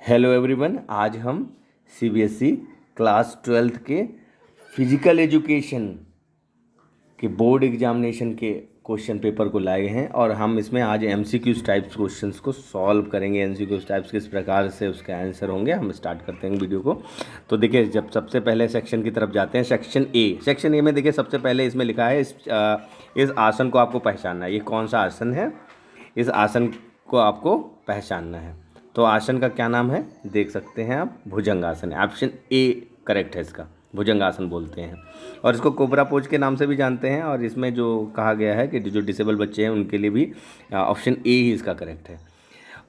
Hello everyone, आज हम CBSE class 12th के फिजिकल एजुकेशन के बोर्ड एग्जामिनेशन के क्वेश्चन पेपर को लाए हैं और हम इसमें आज एमसीक्यूज टाइप्स क्वेश्चंस को सॉल्व करेंगे। एमसीक्यूज टाइप्स किस प्रकार से उसके आंसर होंगे, हम स्टार्ट करते हैं वीडियो को। तो देखिए, जब सबसे पहले सेक्शन की तरफ जाते हैं, सेक्शन ए में देखिए सबसे पहले इसमें लिखा है इस आसन को आपको पहचानना है। ये कौन सा आसन है, इस आसन को आपको पहचानना है। तो आसन का क्या नाम है देख सकते हैं आप, भुजंगासन है। ऑप्शन ए करेक्ट है, इसका भुजंगासन बोलते हैं और इसको कोबरा पोज के नाम से भी जानते हैं। और इसमें जो कहा गया है कि जो डिसेबल बच्चे हैं उनके लिए भी ऑप्शन ए ही इसका करेक्ट है।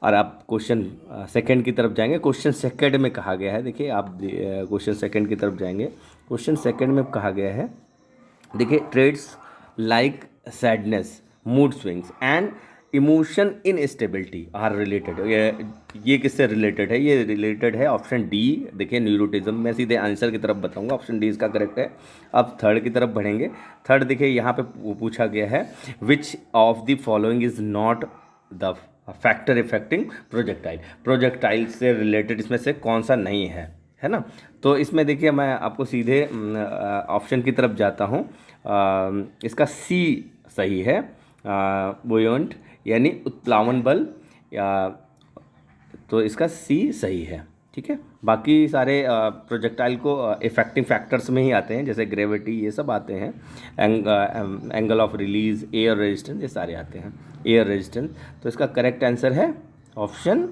और आप क्वेश्चन सेकंड की तरफ जाएंगे। क्वेश्चन सेकंड में कहा गया है, देखिए आप क्वेश्चन सेकंड की तरफ जाएंगे। क्वेश्चन सेकंड में कहा गया है, देखिए, traits like sadness, mood swings and emotion instability are related. ये किससे रिलेटेड है? ये रिलेटेड है ऑप्शन डी। देखिए, न्यूरोटिज्म। मैं सीधे आंसर की तरफ बताऊंगा, ऑप्शन डी इसका करेक्ट है। अब थर्ड की तरफ बढ़ेंगे। थर्ड देखिए यहाँ पे पूछा गया है, which of the following is not the factor affecting projectile. Projectile से रिलेटेड इसमें से कौन सा नहीं है ना। तो इसमें देखिए मैं आपको सीधे ऑप्शन की तरफ जाता हूँ। इसका सी सही है, बुयोंट यानी उत्प्लावन बल, या तो इसका सी सही है। ठीक है, बाकी सारे प्रोजेक्टाइल को इफेक्टिंग फैक्टर्स में ही आते हैं, जैसे ग्रेविटी, ये सब आते हैं। Angle of release, air resistance, ये सारे आते हैं। एयर रेजिस्टेंस, तो इसका करेक्ट आंसर है ऑप्शन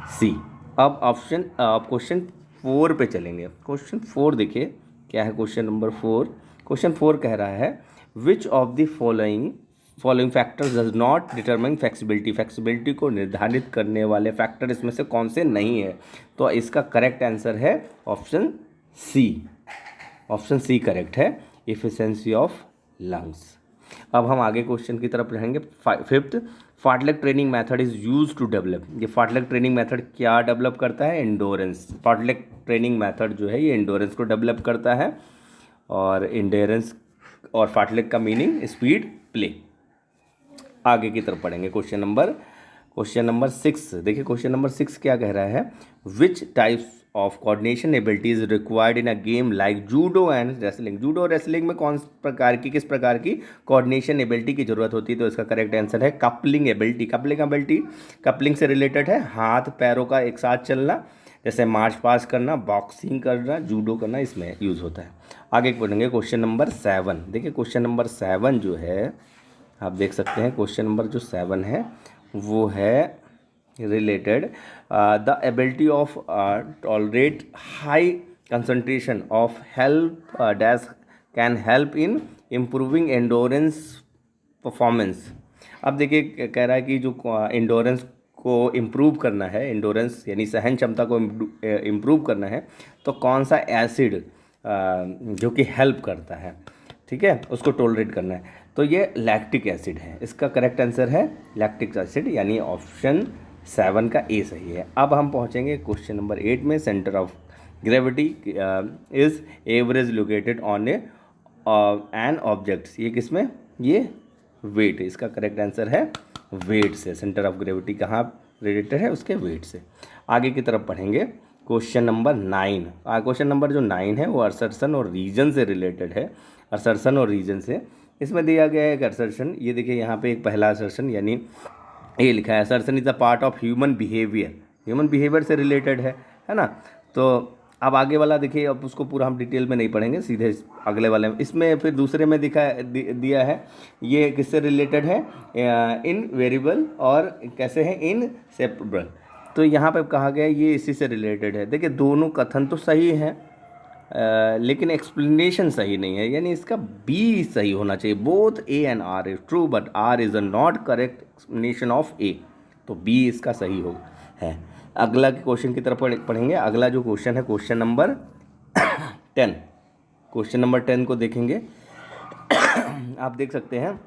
सी। अब क्वेश्चन 4 पे चलेंगे। क्वेश्चन 4 देखिए क्या है। क्वेश्चन नंबर 4, क्वेश्चन 4 कह रहा है, which of the following factors does not determine flexibility. Flexibility को निर्धारित करने वाले फैक्टर इसमें से कौन से नहीं है? तो इसका करेक्ट आंसर है option C. Option C correct है, इफिशिएंसी ऑफ लंग्स। अब हम आगे क्वेश्चन की तरफ रहेंगे। 5th, fartlek training method is use to develop. ये फार्टलेग ट्रेनिंग मेथड क्या डेवलप करता है? एंडोरेंस। फार्टलेग ट्रेनिंग मेथड जो है ये एंडोरेंस को डेवलप करता है। और एंडोरेंस और फार्टलेग का मीनिंग स्पीड, प्ले। आगे की तरफ पढ़ेंगे। क्वेश्चन नंबर 6 देखिए। क्वेश्चन नंबर 6 क्या कह रहा है, which types of coordination abilities required in a game like judo and wrestling. Judo और रेसलिंग में किस प्रकार की कोऑर्डिनेशन एबिलिटी की जरूरत होती है? तो इसका करेक्ट आंसर है कपलिंग एबिलिटी। कपलिंग से रिलेटेड है, हाथ पैरों का एक साथ चलना, जैसे मार्च पास करना, बॉक्सिंग करना, जूडो करना, इसमें यूज़ होता है। आगे पढ़ेंगे क्वेश्चन नंबर 7। देखिए क्वेश्चन नंबर 7 जो है, आप देख सकते हैं क्वेश्चन नंबर जो 7 है वो है related the ability of tolerate high concentration of help dash can help in improving endurance performance. अब देखिए कह रहा है कि जो एंडोरेंस को इम्प्रूव करना है, एंडोरेंस यानी सहन क्षमता को इम्प्रूव करना है, तो कौन सा एसिड जो कि हेल्प करता है, ठीक है, उसको टॉलरेट करना है। तो ये लैक्टिक एसिड है। इसका करेक्ट आंसर है लैक्टिक एसिड, यानी ऑप्शन 7 का ए सही है। अब हम पहुंचेंगे क्वेश्चन नंबर 8 में। Centre of gravity is average located on an objects. ये किस में? ये वेट। इसका करेक्ट आंसर है वेट से। सेंटर ऑफ ग्रेविटी कहाँ रिलेटेड है? उसके वेट से। आगे की तरफ पढ़ेंगे। Question number 9। क्वेश्चन नंबर जो 9 है वो असर्शन और रीजन से रिलेटेड है। असर्शन और रीजन से इसमें दिया गया है एक असर्शन। ये देखिए यहाँ पे एक पहला असर्शन, यानी ये लिखा है, assertion is a part of human behaviour. Human behaviour से रिलेटेड है ना। तो अब आगे वाला देखिए, अब उसको पूरा हम डिटेल में नहीं पढ़ेंगे, सीधे अगले वाले में। इसमें फिर दूसरे में दिया है, ये किससे रिलेटेड है? इन वेरिएबल और कैसे है? इन सेपरेबल। तो यहाँ पे कहा गया है ये इसी से रिलेटेड है। देखिए दोनों कथन तो सही हैं, लेकिन एक्सप्लेनेशन सही नहीं है, यानी इसका बी सही होना चाहिए। Both A and R is true but R is a not correct explanation of A. तो बी इसका सही है। अगला क्वेश्चन की तरफ पढ़ेंगे। अगला जो क्वेश्चन है क्वेश्चन नंबर 10। क्वेश्चन नंबर 10 को देखेंगे। आप देख सकते हैं,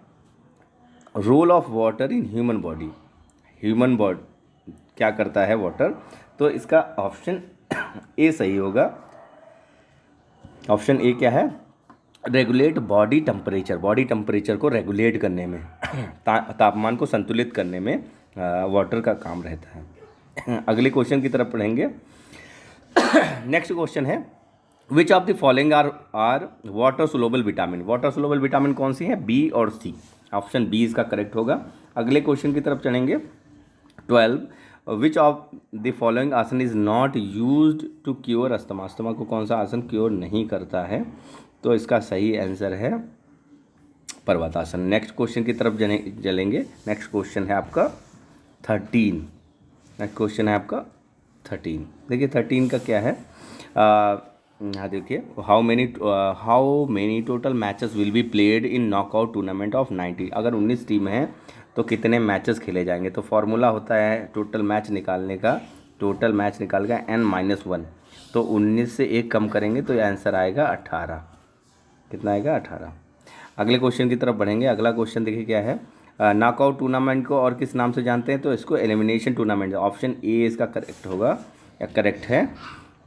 role of water in human body. Human body क्या करता है? वाटर। तो इसका ऑप्शन ए सही होगा। ऑप्शन ए क्या है? Regulate body temperature. Body temperature को रेगुलेट करने में तापमान को संतुलित करने में वाटर का काम रहता है। अगले क्वेश्चन की तरफ पढ़ेंगे। नेक्स्ट क्वेश्चन है which of the following are water soluble vitamin. Water soluble vitamin कौन सी है, बी और सी। ऑप्शन बी इसका करेक्ट होगा। अगले क्वेश्चन की तरफ चलेंगे। 12 which of the following asana is not used to cure asthma. Asthma को कौन सा आसन क्योर नहीं करता है, तो इसका सही आंसर है पर्वतासन। नेक्स्ट क्वेश्चन की तरफ चलेंगे। नेक्स्ट क्वेश्चन है आपका 13। नेक्स्ट क्वेश्चन है आपका 13। देखिए 13 का क्या है, यहाँ देखिए how many total matches will be played in knockout tournament of 90। अगर 19 टीम हैं तो कितने मैचेस खेले जाएंगे, तो फॉर्मूला होता है टोटल मैच निकालने का, टोटल मैच निकाल का n-1, तो 19 से 1 कम करेंगे तो ये आंसर आएगा 18। कितना आएगा, 18। अगले क्वेश्चन की तरफ बढ़ेंगे। अगला क्वेश्चन देखिए क्या है, नॉकआउट टूर्नामेंट को और किस नाम से जानते हैं, तो इसको एलिमिनेशन टूर्नामेंट। ऑप्शन ए इसका करेक्ट होगा या करेक्ट है।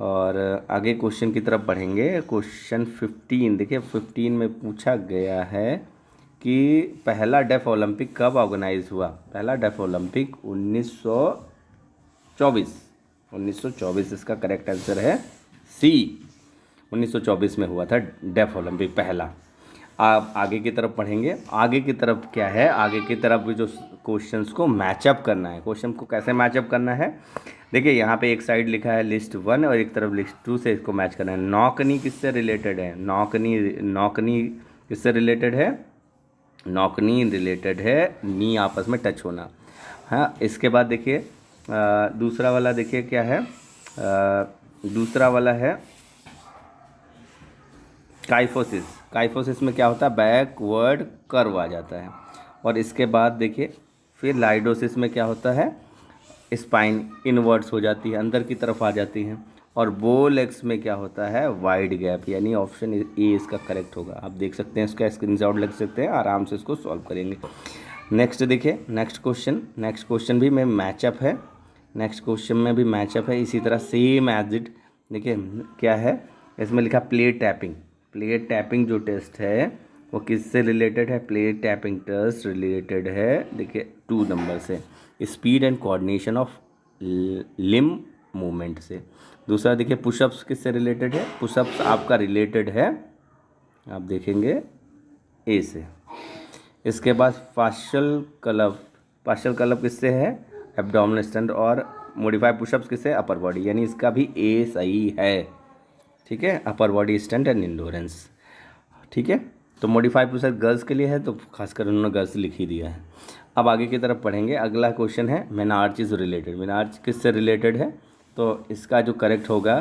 और आगे क्वेश्चन की तरफ बढ़ेंगे। क्वेश्चन 15 देखिए 15 में पूछा गया है कि पहला डेफ ओलंपिक कब ऑर्गेनाइज हुआ। पहला डेफ ओलंपिक 1924 इसका करेक्ट आंसर है सी। 1924 में हुआ था डेफ ओलंपिक पहला। आप आगे की तरफ पढ़ेंगे। आगे की तरफ क्या है, आगे की तरफ भी जो क्वेश्चंस को मैचअप करना है, क्वेश्चन को कैसे मैचअप करना है, देखिए यहाँ पे एक साइड लिखा है लिस्ट 1 और एक तरफ लिस्ट 2 से इसको मैच करना है। नौकनी किससे रिलेटेड है, नौकनी किससे रिलेटेड है, नौकनी रिलेटेड है नी आपस में टच होना। हाँ, इसके बाद देखिए दूसरा वाला देखिए क्या है, दूसरा वाला है काइफोसिस। काइफोसिस में क्या होता है, बैकवर्ड कर्व आ जाता है। और इसके बाद देखिए फिर लाइडोसिस में क्या होता है, स्पाइन इनवर्ट्स हो जाती है, अंदर की तरफ आ जाती है। और बोलेक्स में क्या होता है, वाइड गैप, यानी ऑप्शन ए इसका करेक्ट होगा। आप देख सकते हैं, इसका स्क्रीनशॉट लग सकते हैं, आराम से इसको सॉल्व करेंगे। नेक्स्ट देखिए नेक्स्ट क्वेश्चन भी में मैचअप है। नेक्स्ट क्वेश्चन में भी मैचअप है, इसी तरह सेम एज इट। देखिए क्या है, इसमें लिखा प्लेट टैपिंग। प्लेट टैपिंग जो टेस्ट है वो किससे रिलेटेड है, प्लेट टैपिंग टेस्ट रिलेटेड है देखिए 2 नंबर से, speed and coordination of limb movement से। दूसरा देखिए पुशअप्स किससे रिलेटेड है, पुशअप्स आपका रिलेटेड है, आप देखेंगे ए से। इसके बाद फास्शियल क्लब किससे है, एब्डोमिनल स्ट्रेंथ। और मॉडिफाई पुशअप्स किससे, अपर बॉडी, यानी इसका भी ए सही है। ठीक है, upper body strength and endurance. ठीक है, तो मॉडिफाई पुशअप गर्ल्स के लिए है, तो खासकर उन्होंने गर्ल्स लिख ही दिया है। अब आगे की तरफ पढ़ेंगे। अगला क्वेश्चन है मेनार्च इज रिलेटेड। मेनार्च किससे रिलेटेड है, तो इसका जो करेक्ट होगा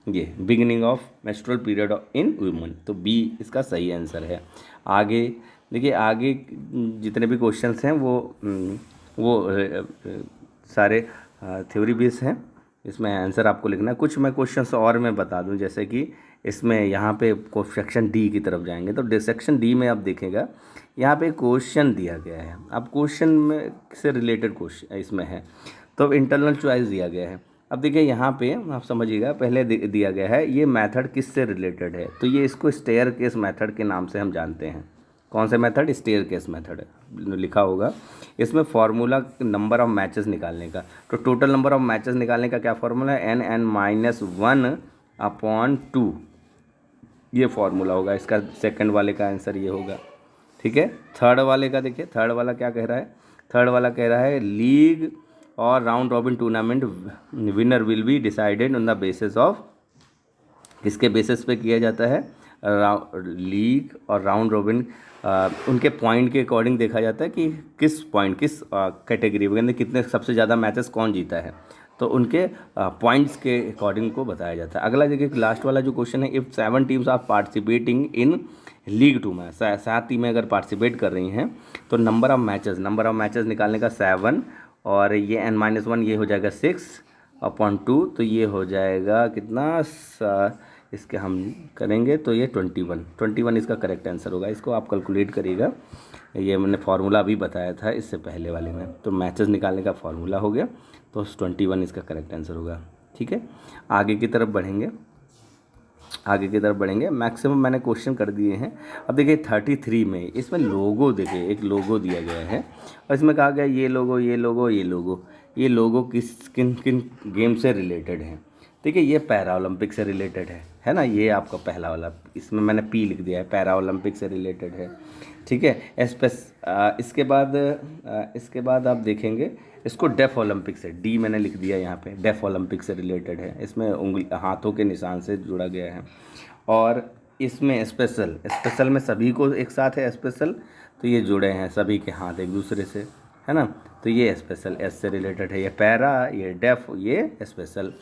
ये beginning of menstrual period in women, तो बी इसका सही आंसर है। आगे देखिए, आगे जितने भी क्वेश्चंस हैं वो सारे थ्योरी बेस हैं, इसमें आंसर आपको लिखना है। कुछ मैं क्वेश्चंस और मैं बता दूं, जैसे कि इसमें यहाँ पे सेक्शन डी की तरफ जाएंगे, तो सेक्शन डी में आप देखेगा यहाँ पे क्वेश्चन दिया गया है। अब क्वेश्चन में से रिलेटेड क्वेश्चन इसमें है, तो इंटरनल चॉइस दिया गया है। अब देखिए यहाँ पे आप समझिएगा, पहले दिया गया है ये मेथड किससे रिलेटेड है, तो ये इसको स्टेयरकेस मेथड के नाम से हम जानते हैं। कौन से मेथड, स्टेयरकेस मेथड लिखा होगा। इसमें फार्मूला नंबर ऑफ मैचेस निकालने का, तो टोटल नंबर ऑफ मैचेस निकालने का क्या फार्मूला है, n(-1/2) ये फार्मूला होगा। इसका सेकंड वाले का आंसर ये होगा। ठीक है, थर्ड वाले का देखिए, थर्ड वाला क्या कह रहा है, थर्ड वाला कह रहा है लीग और round robin tournament winner will be decided on the basis of, किसके बेसिस पे किया जाता है, लीग और राउंड रॉबिन उनके पॉइंट के अकॉर्डिंग देखा जाता है कि किस पॉइंट किस कैटेगरी में कितने सबसे ज़्यादा मैचेस कौन जीता है, तो उनके पॉइंट्स के अकॉर्डिंग को बताया जाता है। अगला देखिए लास्ट वाला जो क्वेश्चन है, if 7 teams are participating in league 2 में, 7 टीमें अगर पार्टिसिपेट कर रही हैं तो नंबर ऑफ मैचेस निकालने का 7, और ये n-1 ये हो जाएगा 6/2, तो ये हो जाएगा कितना, इसके हम करेंगे तो ये 21 इसका करेक्ट आंसर होगा। इसको आप कैलकुलेट करिएगा, ये मैंने फार्मूला अभी बताया था इससे पहले वाले में, तो मैचेस निकालने का फार्मूला हो गया, तो 21 इसका करेक्ट आंसर होगा। ठीक है, आगे की तरफ बढ़ेंगे। आगे की तरफ बढ़ेंगे। मैक्सिमम मैंने क्वेश्चन कर दिए हैं। अब देखिए 33 में इसमें लोगो, देखिए एक लोगो दिया गया है और इसमें कहा गया ये लोगो, ये लोगो, ये लोगो, ये लोगो किस किन किन गेम से रिलेटेड है। देखिए ये पैरा ओलंपिक से रिलेटेड है ना, ये आपका पहला वाला, इसमें मैंने पी लिख दिया है, पैरा ओलंपिक से रिलेटेड है। ठीक है। इसके बाद आप देखेंगे इसको डेफ ओलंपिक से, डी मैंने लिख दिया यहाँ पे, डेफ ओलंपिक से रिलेटेड है, इसमें उंगली हाथों के निशान से जुड़ा गया है। और इसमें स्पेशल में सभी को एक साथ है स्पेशल, तो ये जुड़े हैं सभी के हाथ एक दूसरे से, है ना, तो ये स्पेशल एस से रिलेटेड है। ये पैरा, ये डेफ, ये स्पेशल।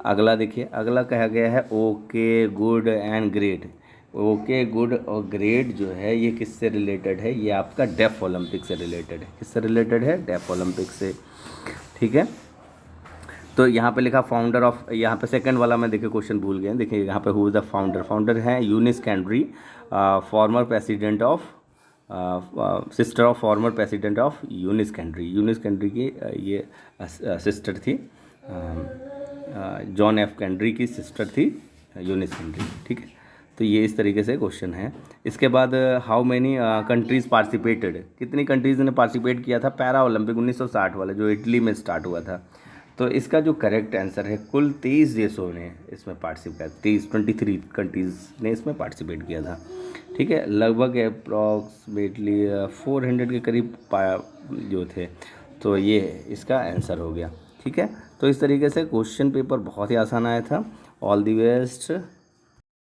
अगला देखिए, अगला कहा गया है okay, good and great. Okay, good और ग्रेट जो है ये किससे रिलेटेड है, ये आपका डेफ ओलंपिक से रिलेटेड है। किससे रिलेटेड है, डेफ ओलंपिक से। ठीक है। तो यहाँ पे लिखा फाउंडर ऑफ, यहाँ पे सेकंड वाला मैं देखिए क्वेश्चन भूल गए, देखिए यहाँ पे who is the founder, founder है Eunice Kennedy, former president of, sister of former president of Eunice Kennedy. Eunice Kennedy की ये सिस्टर थी, जॉन एफ कैंड्री की सिस्टर थी यूनिस कैंड्री। ठीक है। तो ये इस तरीके से क्वेश्चन है। इसके बाद हाउ मेनी कंट्रीज़ पार्टिसिपेटेड, कितनी कंट्रीज़ ने पार्टिसिपेट किया था पैरा ओलंपिक 1960 वाला जो इटली में स्टार्ट हुआ था। तो इसका जो करेक्ट आंसर है, कुल 23 देशों ने इसमें पार्टिसिपेट, 23 कंट्रीज़ ने इसमें पार्टिसिपेट किया था। ठीक है। लगभग अप्रॉक्सीमेटली 400 के करीब जो थे, तो ये इसका आंसर हो गया। ठीक है। तो इस तरीके से क्वेश्चन पेपर बहुत ही आसान आया था। All the best.